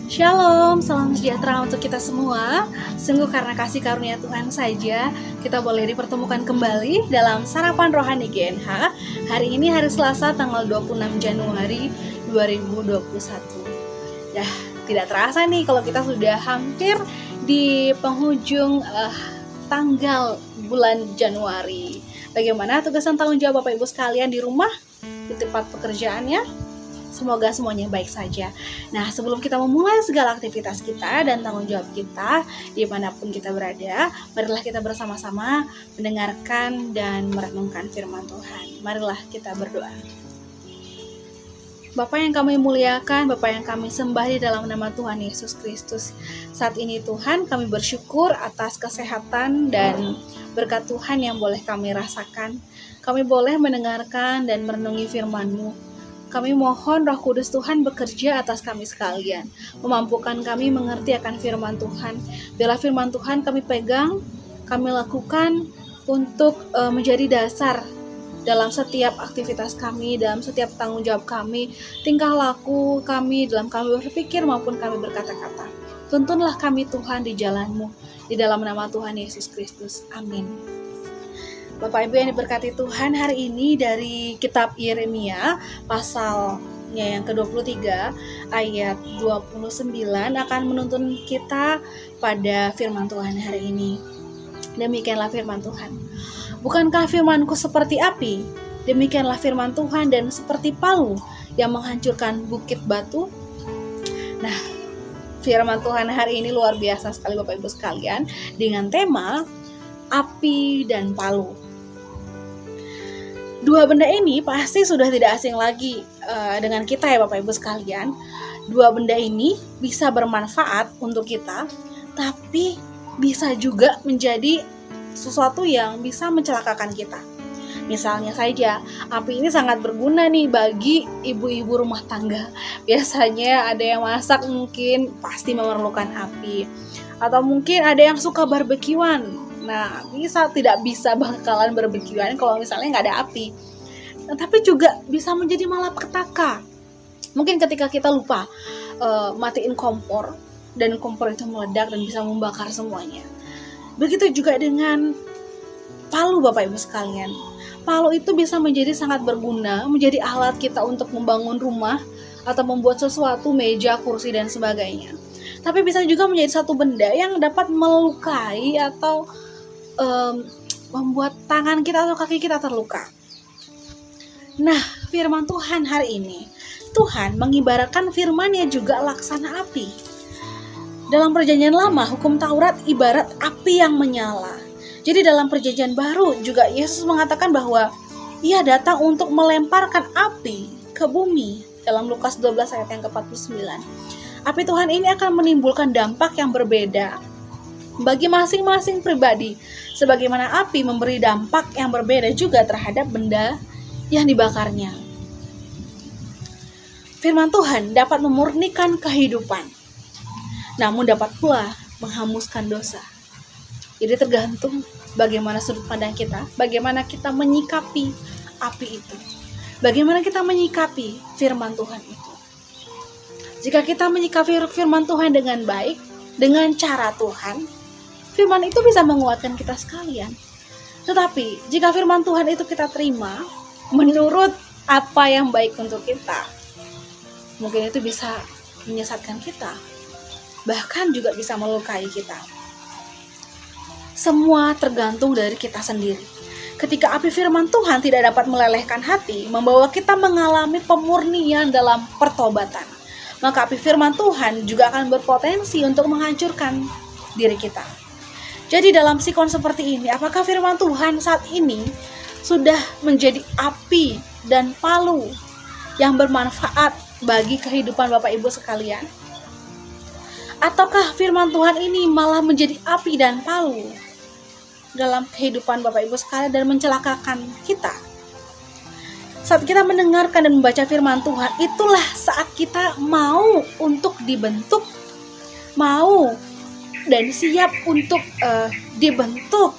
Shalom, salam sejahtera untuk kita semua. Sungguh karena kasih karunia Tuhan saja kita boleh dipertemukan kembali dalam Sarapan Rohani GNH. Hari ini hari Selasa tanggal 26 Januari 2021. Tidak terasa nih kalau kita sudah hampir di penghujung tanggal bulan Januari. Bagaimana tugas dan tanggung jawab Bapak Ibu sekalian di rumah, di tempat pekerjaannya? Semoga semuanya baik saja. Nah, sebelum kita memulai segala aktivitas kita dan tanggung jawab kita dimanapun kita berada, marilah kita bersama-sama mendengarkan dan merenungkan firman Tuhan. Marilah kita berdoa. Bapa yang kami muliakan, Bapa yang kami sembah di dalam nama Tuhan Yesus Kristus. Saat ini Tuhan, kami bersyukur atas kesehatan dan berkat Tuhan yang boleh kami rasakan. Kami boleh mendengarkan dan merenungi firman-Mu. Kami mohon Roh Kudus Tuhan bekerja atas kami sekalian, memampukan kami mengerti akan firman Tuhan. Biarlah firman Tuhan kami pegang, kami lakukan untuk menjadi dasar dalam setiap aktivitas kami, dalam setiap tanggung jawab kami, tingkah laku kami, dalam kami berpikir maupun kami berkata-kata. Tuntunlah kami Tuhan di jalan-Mu, di dalam nama Tuhan Yesus Kristus. Amin. Bapak Ibu yang diberkati Tuhan, hari ini dari kitab Yeremia pasalnya yang ke-23 ayat 29 akan menuntun kita pada firman Tuhan hari ini. Demikianlah firman Tuhan. Bukankah firman-Ku seperti api? Demikianlah firman Tuhan dan seperti palu yang menghancurkan bukit batu. Nah, firman Tuhan hari ini luar biasa sekali Bapak Ibu sekalian dengan tema api dan palu. Dua benda ini pasti sudah tidak asing lagi dengan kita ya Bapak Ibu sekalian. Dua benda ini bisa bermanfaat untuk kita, tapi bisa juga menjadi sesuatu yang bisa mencelakakan kita. Misalnya saja, api ini sangat berguna nih bagi ibu-ibu rumah tangga. Biasanya ada yang masak mungkin pasti memerlukan api. Atau mungkin ada yang suka barbekyuan. Nah, tidak bisa bakalan barbekyuan kalau misalnya nggak ada api. Nah, tapi juga bisa menjadi malapetaka. Mungkin ketika kita lupa matiin kompor, dan kompor itu meledak dan bisa membakar semuanya. Begitu juga dengan palu Bapak Ibu sekalian. Palu itu bisa menjadi sangat berguna, menjadi alat kita untuk membangun rumah atau membuat sesuatu, meja, kursi, dan sebagainya. Tapi bisa juga menjadi satu benda yang dapat melukai atau membuat tangan kita atau kaki kita terluka. Nah, firman Tuhan hari ini, Tuhan mengibaratkan firman-Nya juga laksana api. Dalam perjanjian lama, hukum Taurat ibarat api yang menyala. Jadi dalam perjanjian baru juga Yesus mengatakan bahwa Ia datang untuk melemparkan api ke bumi. Dalam Lukas 12 ayat yang ke-49. Api Tuhan ini akan menimbulkan dampak yang berbeda bagi masing-masing pribadi, sebagaimana api memberi dampak yang berbeda juga terhadap benda yang dibakarnya. Firman Tuhan dapat memurnikan kehidupan, namun dapat pula menghanguskan dosa. Jadi tergantung bagaimana sudut pandang kita, bagaimana kita menyikapi api itu, bagaimana kita menyikapi firman Tuhan itu. Jika kita menyikapi firman Tuhan dengan baik, dengan cara Tuhan, firman itu bisa menguatkan kita sekalian. Tetapi jika firman Tuhan itu kita terima menurut apa yang baik untuk kita, mungkin itu bisa menyesatkan kita, bahkan juga bisa melukai kita. Semua tergantung dari kita sendiri. Ketika api firman Tuhan tidak dapat melelehkan hati, membawa kita mengalami pemurnian dalam pertobatan, maka api firman Tuhan juga akan berpotensi untuk menghancurkan diri kita. Jadi dalam sikon seperti ini, apakah firman Tuhan saat ini sudah menjadi api dan palu yang bermanfaat bagi kehidupan Bapak Ibu sekalian? Ataukah firman Tuhan ini malah menjadi api dan palu dalam kehidupan Bapak Ibu sekalian dan mencelakakan kita? Saat kita mendengarkan dan membaca firman Tuhan, itulah saat kita mau untuk dibentuk, mau dan siap untuk dibentuk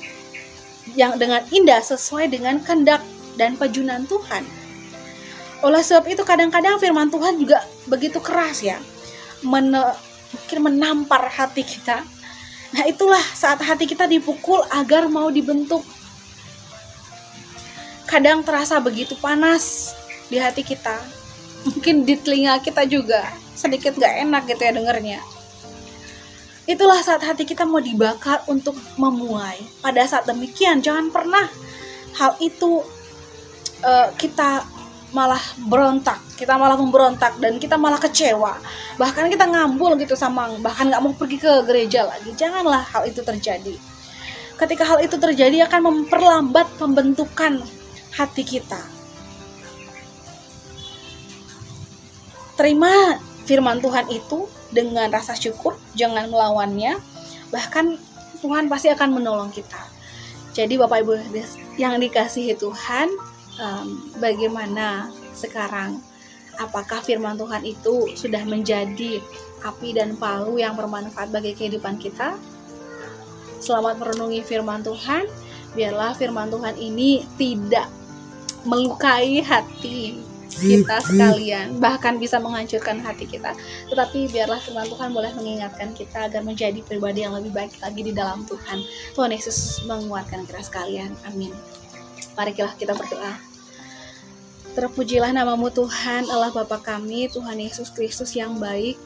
yang dengan indah sesuai dengan kehendak dan pejunan Tuhan Oleh sebab itu kadang-kadang firman Tuhan juga begitu keras ya, mungkin menampar hati kita. Nah itulah saat hati kita dipukul agar mau dibentuk. Kadang terasa begitu panas di hati kita, mungkin di telinga kita juga sedikit gak enak gitu ya dengernya. Itulah saat hati kita mau dibakar untuk memuai. Pada saat demikian jangan pernah hal itu kita malah berontak, kita malah memberontak dan kita malah kecewa, bahkan kita ngambul gitu bahkan gak mau pergi ke gereja lagi. Janganlah hal itu terjadi. Ketika hal itu terjadi akan memperlambat pembentukan hati kita. Terima firman Tuhan itu dengan rasa syukur, jangan melawannya, bahkan Tuhan pasti akan menolong kita. Jadi Bapak Ibu yang dikasihi Tuhan, bagaimana sekarang? Apakah firman Tuhan itu sudah menjadi api dan palu yang bermanfaat bagi kehidupan kita? Selamat merenungi firman Tuhan. Biarlah firman Tuhan ini tidak melukai hati kita sekalian, bahkan bisa menghancurkan hati kita. Tetapi biarlah firman Tuhan boleh mengingatkan kita agar menjadi pribadi yang lebih baik lagi di dalam Tuhan. Tuhan Yesus menguatkan kita sekalian. Amin. Marilah kita berdoa. Terpujilah namamu Tuhan, Allah Bapa kami, Tuhan Yesus Kristus yang baik,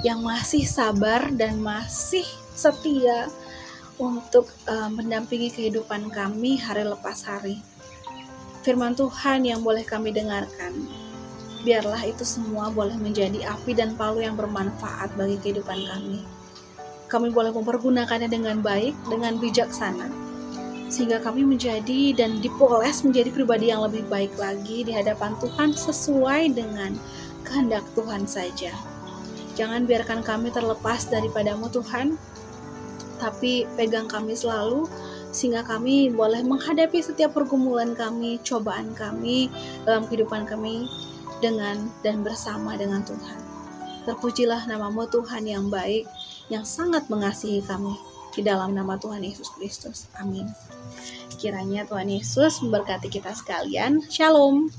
yang masih sabar dan masih setia untuk mendampingi kehidupan kami hari lepas hari. Firman Tuhan yang boleh kami dengarkan, biarlah itu semua boleh menjadi api dan palu yang bermanfaat bagi kehidupan kami. Kami boleh mempergunakannya dengan baik, dengan bijaksana, sehingga kami menjadi dan dipoles menjadi pribadi yang lebih baik lagi di hadapan Tuhan sesuai dengan kehendak Tuhan saja. Jangan biarkan kami terlepas daripadamu Tuhan, tapi pegang kami selalu, sehingga kami boleh menghadapi setiap pergumulan kami, cobaan kami dalam kehidupan kami dengan dan bersama dengan Tuhan. Terpujilah namamu Tuhan yang baik, yang sangat mengasihi kami. Di dalam nama Tuhan Yesus Kristus. Amin. Kiranya Tuhan Yesus memberkati kita sekalian. Shalom.